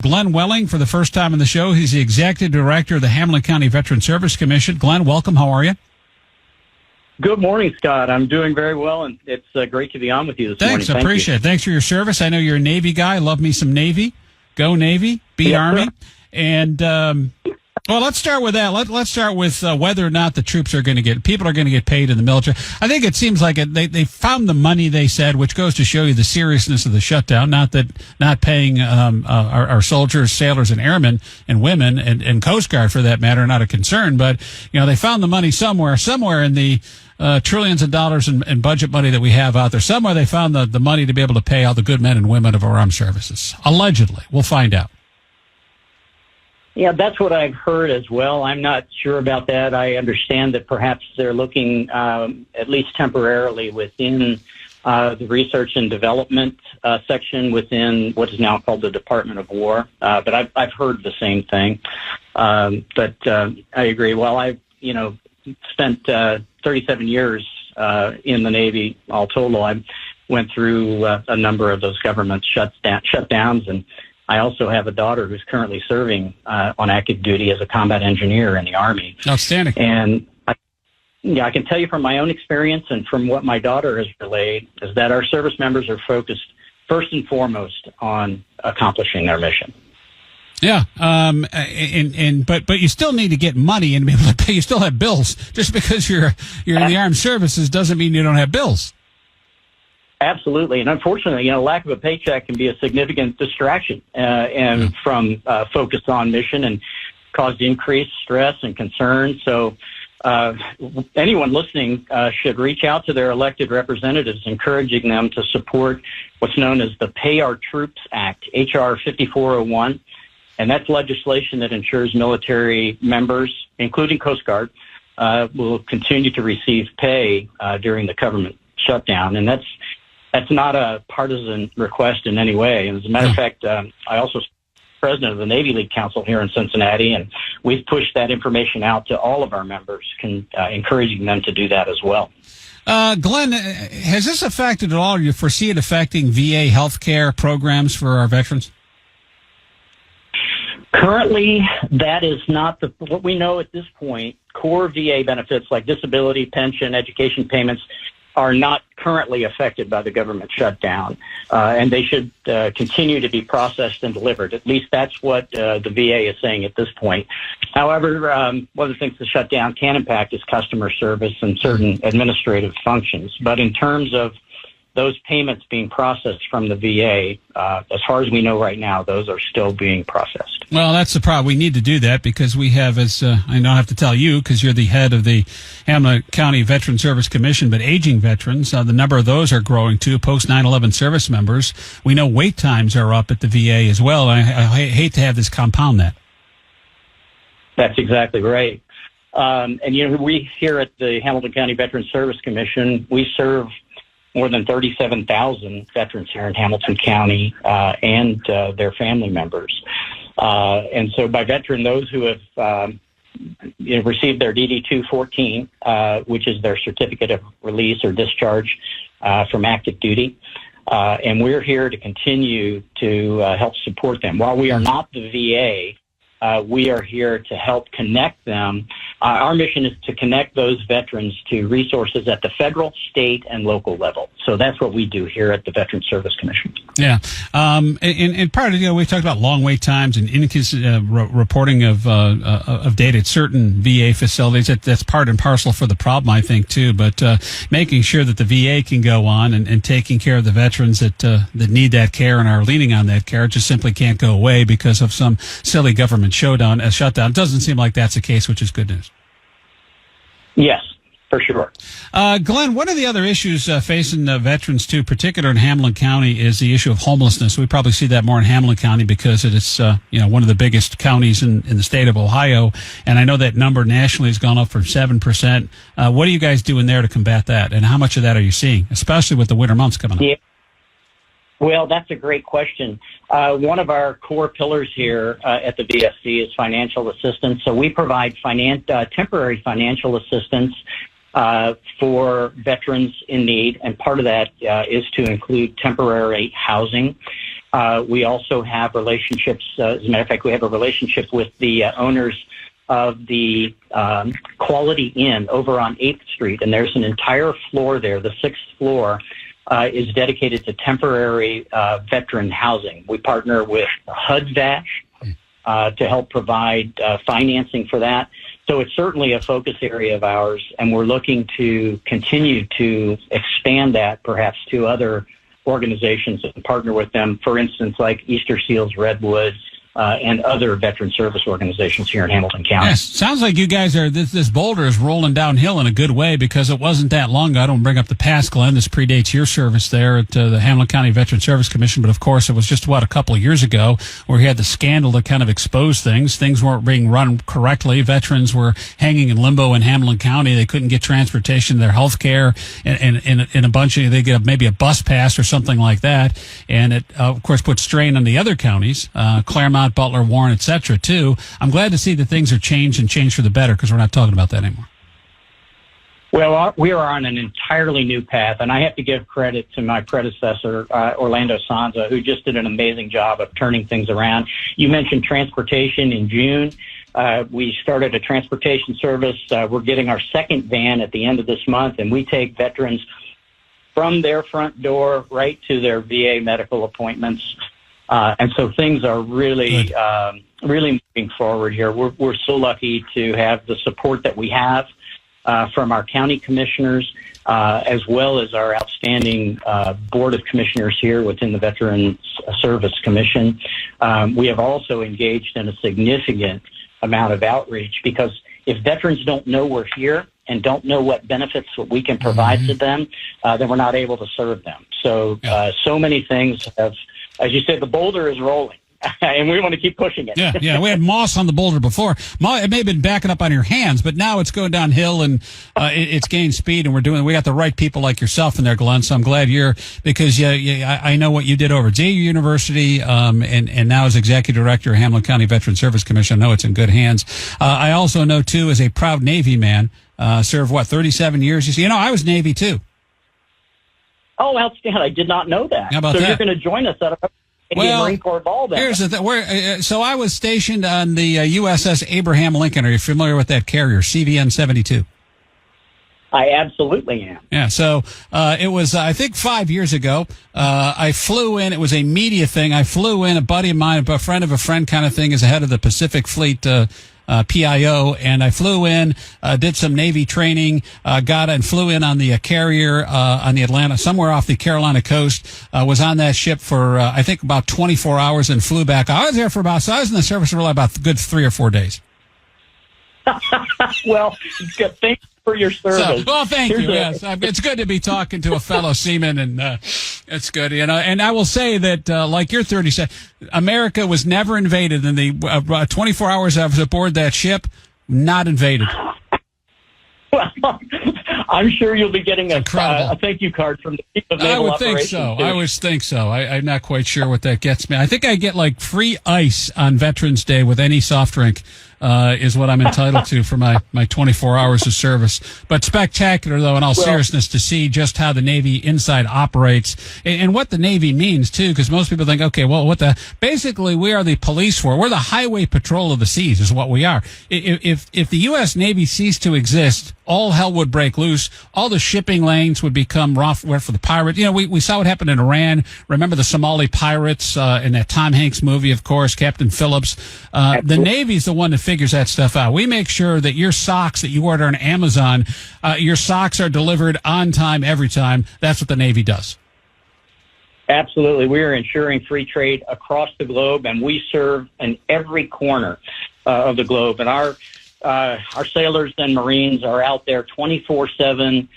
Glenn Welling for the first time on the show. He's the Executive Director of the Hamilton County Veteran Service Commission. Glenn, welcome. How are you? Good morning, Scott. I'm doing very well, and it's great to be on with you this morning. Thanks. I appreciate it. Thanks for your service. I know you're a Navy guy. Love me some Navy. Go Navy. Be Army. Sir. And, well, let's start with that. Let's start with whether or not the troops are going to people are going to get paid in the military. I think it seems like they found the money, they said, which goes to show you the seriousness of the shutdown. Not paying our soldiers, sailors, and airmen and women and Coast Guard for that matter, not a concern. But they found the money somewhere in the trillions of dollars in budget money that we have out there. Somewhere they found the money to be able to pay all the good men and women of our armed services. Allegedly, we'll find out. Yeah, that's what I've heard as well. I'm not sure about that. I understand that perhaps they're looking, at least temporarily, within the research and development section within what is now called the Department of War. But I've heard the same thing. But I agree. Well, I've spent 37 years in the Navy all total. I went through a number of those government shutdowns, and I also have a daughter who's currently serving on active duty as a combat engineer in the Army. Outstanding. And I can tell you from my own experience and from what my daughter has relayed is that our service members are focused first and foremost on accomplishing their mission. Yeah, but you still need to get money and be able to pay. You still have bills. Just because you're in the armed services doesn't mean you don't have bills. Absolutely, and unfortunately, lack of a paycheck can be a significant distraction from focus on mission and cause increased stress and concern. So, anyone listening should reach out to their elected representatives, encouraging them to support what's known as the Pay Our Troops Act, H.R. 5401. And that's legislation that ensures military members, including Coast Guard, will continue to receive pay during the government shutdown. And that's not a partisan request in any way. And as a matter of fact, I also president of the Navy League Council here in Cincinnati, and we've pushed that information out to all of our members, encouraging them to do that as well. Glenn, has this affected at all, or you foresee it affecting VA healthcare programs for our veterans? Currently, that is not what we know at this point. Core VA benefits like disability, pension, education payments are not currently affected by the government shutdown, and they should continue to be processed and delivered. At least that's what the VA is saying at this point. However, one of the things the shutdown can impact is customer service and certain administrative functions. But in terms of those payments being processed from the VA, as far as we know right now, those are still being processed. Well, that's the problem. We need to do that because we have, as I don't have to tell you because you're the head of the Hamilton County Veteran Service Commission, but aging veterans, the number of those are growing too, post 9/11 service members. We know wait times are up at the VA as well. I hate to have this compound that. That's exactly right. And, we here at the Hamilton County Veteran Service Commission, we serve more than 37,000 veterans here in Hamilton County and their family members. And so by veteran, those who have received their DD-214, which is their certificate of release or discharge from active duty. And we're here to continue to help support them. While we are not the VA, we are here to help connect them. Our mission is to connect those veterans to resources at the federal, state, and local level. So that's what we do here at the Veteran Service Commission. Yeah. And part of, we've talked about long wait times and reporting of data at certain VA facilities. That's part and parcel for the problem, I think, too. But making sure that the VA can go on and taking care of the veterans that need that care and are leaning on that care just simply can't go away because of some silly government shutdown. It doesn't seem like that's the case, which is good news. Yes, for sure. Glenn, one of the other issues facing veterans, too, particular in Hamilton County, is the issue of homelessness. We probably see that more in Hamilton County because it is one of the biggest counties in the state of Ohio, and I know that number nationally has gone up from 7%. What are you guys doing there to combat that, and how much of that are you seeing, especially with the winter months coming up? Yeah. Well, that's a great question. One of our core pillars here at the VSC is financial assistance. So we provide temporary financial assistance for veterans in need, and part of that is to include temporary housing. We also have relationships. As a matter of fact, we have a relationship with the owners of the Quality Inn over on 8th Street, and there's an entire floor there. The 6th floor is dedicated to temporary veteran housing. We partner with HUD-VASH to help provide financing for that. So it's certainly a focus area of ours, and we're looking to continue to expand that perhaps to other organizations and partner with them, for instance, like Easter Seals Redwood, and other veteran service organizations here in Hamilton County. Yes, sounds like you guys are, this boulder is rolling downhill in a good way, because it wasn't that long ago. I don't bring up the past, Glenn. This predates your service there at the Hamilton County Veteran Service Commission, but of course it was just a couple of years ago where he had the scandal that kind of exposed things. Things weren't being run correctly. Veterans were hanging in limbo in Hamilton County. They couldn't get transportation to their health care, and a bunch of, they get maybe a bus pass or something like that. And it, of course, put strain on the other counties, Claremont, Butler, Warren, et cetera, too. I'm glad to see that things are changed and changed for the better, because we're not talking about that anymore. Well, we are on an entirely new path, and I have to give credit to my predecessor, Orlando Sanza, who just did an amazing job of turning things around. You mentioned transportation in June. We started a transportation service. We're getting our second van at the end of this month, and we take veterans from their front door right to their VA medical appointments. And so things are really, really moving forward here. We're so lucky to have the support that we have from our county commissioners, as well as our outstanding board of commissioners here within the Veterans Service Commission. We have also engaged in a significant amount of outreach, because if veterans don't know we're here and don't know what benefits we can provide to them, then we're not able to serve them. So, so many things have, as you said, the boulder is rolling, and we want to keep pushing it. Yeah. We had moss on the boulder before. It may have been backing up on your hands, but now it's going downhill, and it's gained speed, and we got the right people like yourself in there, Glenn. So I'm glad because I know what you did over at ZU University, and now as executive director of Hamilton County Veteran Service Commission. I know it's in good hands. I also know, too, as a proud Navy man, served 37 years. You see, I was Navy too. Oh, outstanding! I did not know that. How about so that? You're going to join us at a Marine Corps ball then. Here's the thing. So I was stationed on the USS Abraham Lincoln. Are you familiar with that carrier, CVN 72? I absolutely am. Yeah, so it was, I think, 5 years ago. I flew in. It was a media thing. I flew in. A buddy of mine, a friend of a friend kind of thing, is the head of the Pacific Fleet PIO, and I flew in, did some Navy training, flew in on the carrier on the Atlantic, somewhere off the Carolina coast, was on that ship for, I think, about 24 hours and flew back. I was there for so I was in the service for about a good 3 or 4 days. Well, good. Thanks for your service. Thank you. Yes, it's good to be talking to a fellow seaman, and it's good. And I will say that, like your 37, America was never invaded in the 24 hours I was aboard that ship. Not invaded. Well, I'm sure you'll be getting a thank you card from the Chief of Naval Operations. I would think so. I'm not quite sure what that gets me. I think I get like free ice on Veterans Day with any soft drink. Is what I'm entitled to for my 24 hours of service. But spectacular, though, in all seriousness, to see just how the Navy inside operates and what the Navy means, too, because most people think, okay, well, basically, we are the police force. We're the highway patrol of the seas is what we are. If the U.S. Navy ceased to exist, all hell would break loose. All the shipping lanes would become rough for the pirates. We saw what happened in Iran. Remember the Somali pirates in that Tom Hanks movie, of course, Captain Phillips. The Navy's the one that figures that stuff out. We make sure that your socks that you order on Amazon, your socks are delivered on time every time. That's what the Navy does. Absolutely. We are ensuring free trade across the globe, and we serve in every corner of the globe. And our sailors and Marines are out there 24/7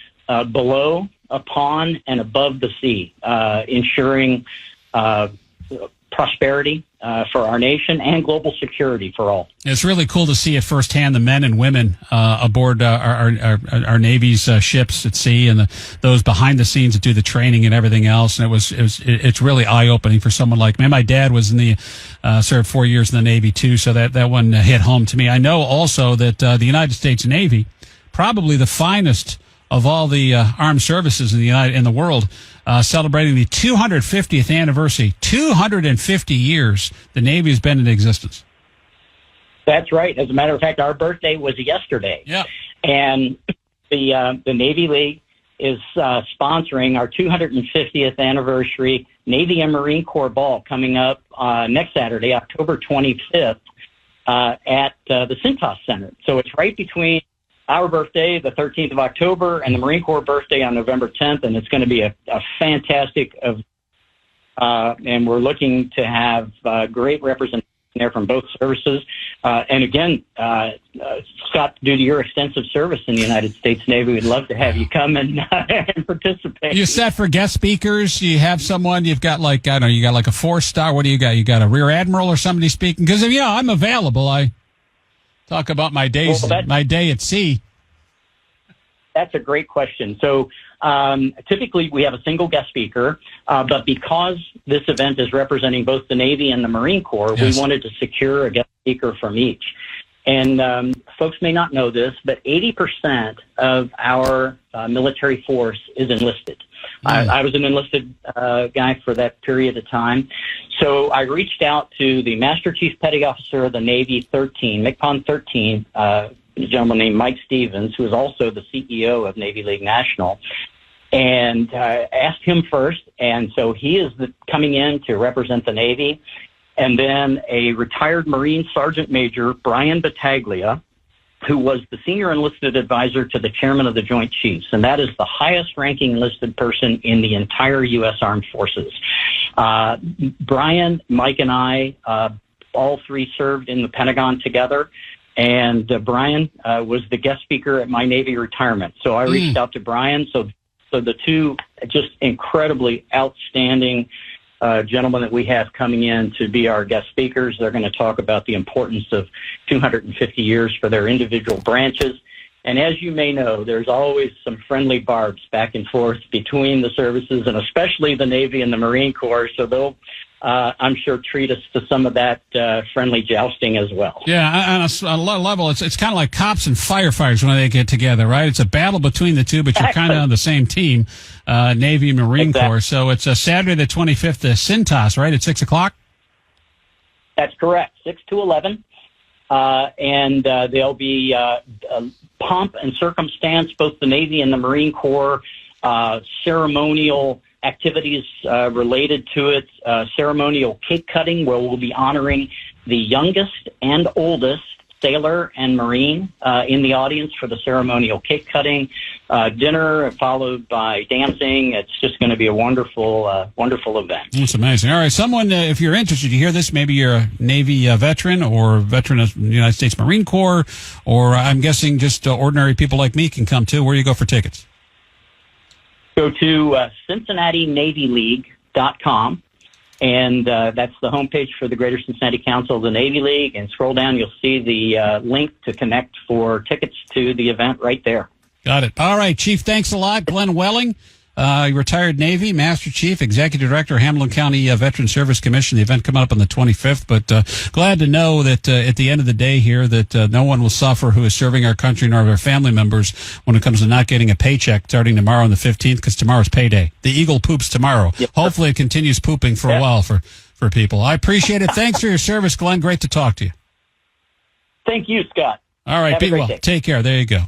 below, upon, and above the sea, ensuring prosperity for our nation and global security for all. It's really cool to see it firsthand, the men and women aboard our Navy's ships at sea, and those behind the scenes that do the training and everything else. And it's really eye opening for someone like me. My dad was served 4 years in the Navy too, so that one hit home to me. I know also that the United States Navy, probably the finest of all the armed services in the world, celebrating the 250th anniversary. 250 years the Navy has been in existence. That's right. As a matter of fact, our birthday was yesterday. Yeah. And the Navy League is sponsoring our 250th anniversary Navy and Marine Corps Ball coming up next Saturday, October 25th, at the Cintas Center. So it's right between our birthday, the 13th of October, and the Marine Corps birthday on November 10th, and it's going to be a fantastic event. And we're looking to have great representation there from both services. And again, Scott, due to your extensive service in the United States Navy, we'd love to have you come and participate. You set for guest speakers? You have someone, you've got like, I don't know, you got like a 4-star, what do you got? You got a rear admiral or somebody speaking? Because, I'm available. I talk about my days, my day at sea. That's a great question. So typically we have a single guest speaker, but because this event is representing both the Navy and the Marine Corps, yes, we wanted to secure a guest speaker from each. And folks may not know this, but 80% of our military force is enlisted. I was an enlisted guy for that period of time. So I reached out to the Master Chief Petty Officer of the Navy 13, MCPON 13, a gentleman named Mike Stevens, who is also the CEO of Navy League National, and asked him first. And so he is coming in to represent the Navy. And then a retired Marine Sergeant Major, Brian Battaglia, who was the senior enlisted advisor to the chairman of the Joint Chiefs. And that is the highest ranking enlisted person in the entire U.S. Armed Forces. Brian, Mike, and I, all three served in the Pentagon together. And Brian was the guest speaker at my Navy retirement. So I reached out to Brian. So the two just incredibly outstanding gentlemen that we have coming in to be our guest speakers, they're going to talk about the importance of 250 years for their individual branches. And as you may know, there's always some friendly barbs back and forth between the services, and especially the Navy and the Marine Corps. So they'll I'm sure treat us to some of that friendly jousting as well. Yeah, on a low level, it's kind of like cops and firefighters when they get together, right? It's a battle between the two, but you're kind of on the same team, Navy and Marine Corps. So it's Saturday the 25th, the Cintas, right, at 6 o'clock? That's correct, 6 to 11. And there'll be pomp and circumstance, both the Navy and the Marine Corps, ceremonial activities related to it, ceremonial cake cutting, where we'll be honoring the youngest and oldest sailor and Marine in the audience for the ceremonial cake cutting, dinner followed by dancing. It's just going to be a wonderful, wonderful event. That's amazing. All right, someone, if you're interested to hear this, maybe you're a Navy veteran or veteran of the United States Marine Corps, or I'm guessing just ordinary people like me can come too. Where do you go for tickets? Go to CincinnatiNavyLeague.com, and that's the homepage for the Greater Cincinnati Council of the Navy League. And scroll down, you'll see the link to connect for tickets to the event right there. Got it. All right, Chief, thanks a lot. Glenn Welling, retired Navy, Master Chief, Executive Director, Hamilton County Veteran Service Commission. The event coming up on the 25th, but glad to know that at the end of the day here that no one will suffer who is serving our country nor their family members when it comes to not getting a paycheck starting tomorrow on the 15th, because tomorrow's payday. The eagle poops tomorrow. Yep. Hopefully it continues pooping for a while for people. I appreciate it. Thanks for your service, Glenn. Great to talk to you. Thank you, Scott. All right, be well. Take care. There you go.